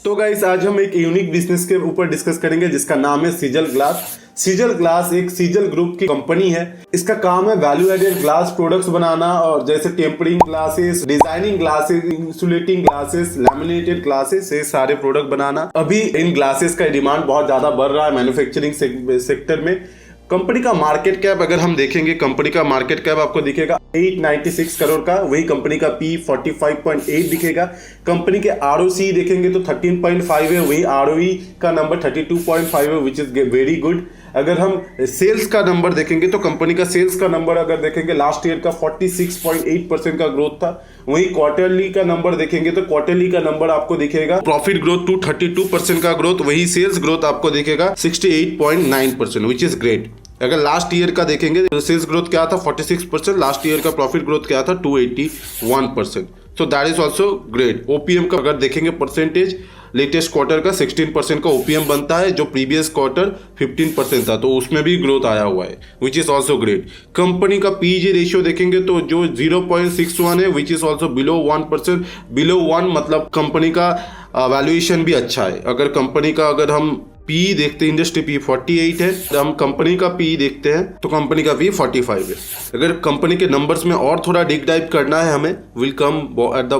तो गाइस आज हम एक यूनिक बिजनेस के ऊपर डिस्कस करेंगे जिसका नाम है सीजल ग्लास। सीजल ग्लास एक सीजल ग्रुप की कंपनी है। इसका काम है वैल्यू एडेड ग्लास प्रोडक्ट्स बनाना, और जैसे tempering glasses, designing glasses, insulating glasses, laminated glasses, ये सारे प्रोडक्ट बनाना। अभी इन ग्लासेस का डिमांड बहुत ज्यादा बढ़ रहा है मैन्युफैक्चरिंग सेक्टर में। कंपनी का मार्केट कैप अगर हम देखेंगे, कंपनी का मार्केट कैप आपको दिखेगा 896 करोड़ का, वही कंपनी का पी 45.8 दिखेगा। कंपनी के आरओसी देखेंगे तो 13.5 है, वही आरओई का नंबर 32.5 है, विच इज वेरी गुड। अगर हम सेल्स का नंबर देखेंगे तो कंपनी का सेल्स का नंबर अगर देखेंगे लास्ट ईयर का 46.8% का ग्रोथ था। वही क्वार्टरली का नंबर देखेंगे तो क्वार्टरली का नंबर आपको दिखेगा प्रॉफिट ग्रोथ 232% का ग्रोथ, वही सेल्स ग्रोथ आपको दिखेगा 68.9%, विच इज ग्रेट। अगर लास्ट ईयर का देखेंगे तो सेल्स ग्रोथ क्या था 46%, लास्ट ईयर का प्रॉफिट ग्रोथ क्या था 281%, so that is also great. OPM का अगर देखेंगे परसेंटेज, लेटेस्ट क्वार्टर का 16% का ओपीएम बनता है, जो प्रीवियस क्वार्टर 15% था, तो उसमें भी ग्रोथ आया हुआ है, which is also great. Company का पीजी रेशियो देखेंगे तो जो 0.61 है, which is also below 1%। Below 1 मतलब कंपनी का वैल्यूएशन भी अच्छा है। अगर कंपनी का अगर हम पी देखते हैं, इंडस्ट्री पी 48 है, हम कंपनी का पी देखते हैं तो कंपनी का पी 45 है। अगर कंपनी के नंबर्स में और थोड़ा डीप डाइव करना है हमें, will come at the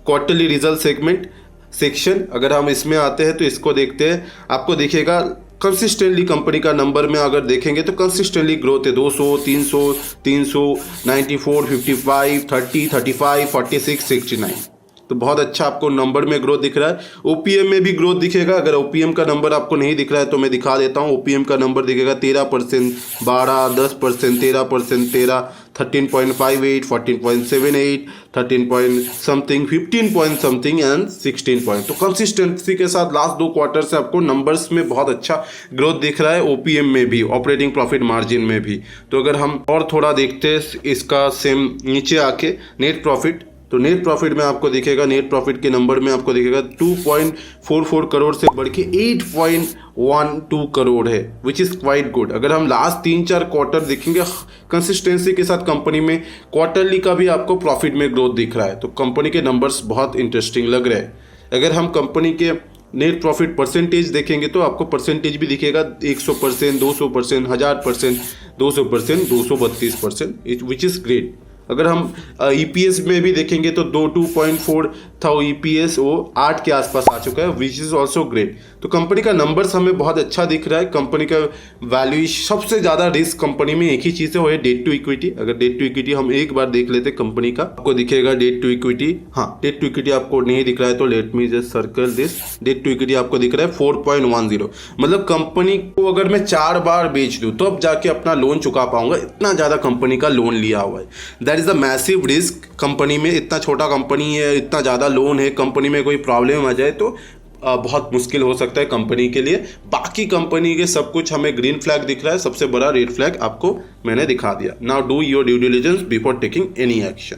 quarterly result segment section. अगर हम इसमें आते हैं तो इसको देखते हैं, आपको दिखेगा कंसिस्टेंटली कंपनी का नंबर में अगर देखेंगे तो कंसिस्टेंटली ग्रोथ है 200, 300, 94, 55, 30, 35, 46, 69, तो बहुत अच्छा आपको नंबर में ग्रोथ दिख रहा है। ओपीएम में भी ग्रोथ दिखेगा। अगर ओपीएम का नंबर आपको नहीं दिख रहा है तो मैं दिखा देता हूँ। ओपीएम का नंबर दिखेगा 13%, 12, 10%, 13%, 13, 13.58, 14.78, 13 point something, 15 point something and 16 point. तो कंसिस्टेंसी के साथ लास्ट 2 क्वार्टर से आपको नंबर्स में बहुत अच्छा ग्रोथ दिख रहा है, ओपीएम में भी, ऑपरेटिंग प्रॉफिट मार्जिन में भी। तो अगर हम और थोड़ा देखते हैं इसका सेम नीचे आके नेट प्रॉफिट, तो नेट प्रॉफिट में आपको दिखेगा, नेट प्रॉफिट के नंबर में आपको दिखेगा 2.44 करोड़ से बढ़ के 8.12 करोड़ है, विच इज़ क्वाइट गुड। अगर हम लास्ट 3-4 क्वार्टर देखेंगे कंसिस्टेंसी के साथ कंपनी में क्वार्टरली का भी आपको प्रॉफिट में ग्रोथ दिख रहा है, तो कंपनी के नंबर्स बहुत इंटरेस्टिंग लग रहे हैं। अगर हम कंपनी के नेट प्रॉफिट परसेंटेज देखेंगे तो आपको परसेंटेज भी दिखेगा 100%, 200%, 1000%, 200%, 232%, विच इज़ ग्रेट। अगर हम ईपीएस में भी देखेंगे तो 2.4 था ईपीएस, वो 8 के आसपास आ चुका है, विच इज़ ऑल्सो ग्रेट। तो कंपनी का नंबर्स हमें बहुत अच्छा दिख रहा है। कंपनी का वैल्यू, सबसे ज़्यादा रिस्क कंपनी में एक ही चीज़ है, वो है डेट टू इक्विटी। अगर डेट टू इक्विटी हम एक बार देख लेते कंपनी का, आपको दिखेगा डेट टू इक्विटी। हाँ, डेट टू इक्विटी आपको नहीं दिख रहा है तो let me just circle this. Debt to equity आपको दिख रहा है 4.10, मतलब कंपनी को अगर मैं 4 बार बेच दूँ तो अब जाके अपना लोन चुका पाऊंगा, इतना ज़्यादा कंपनी का लोन लिया हुआ है। That is a massive risk company में। इतना छोटा कंपनी है, इतना ज़्यादा लोन है, कंपनी में कोई प्रॉब्लम आ जाए तो बहुत मुश्किल हो सकता है कंपनी के लिए। बाकी कंपनी के सब कुछ हमें ग्रीन फ्लैग दिख रहा है, सबसे बड़ा रेड फ्लैग आपको मैंने दिखा दिया। Now do your due diligence before taking any action.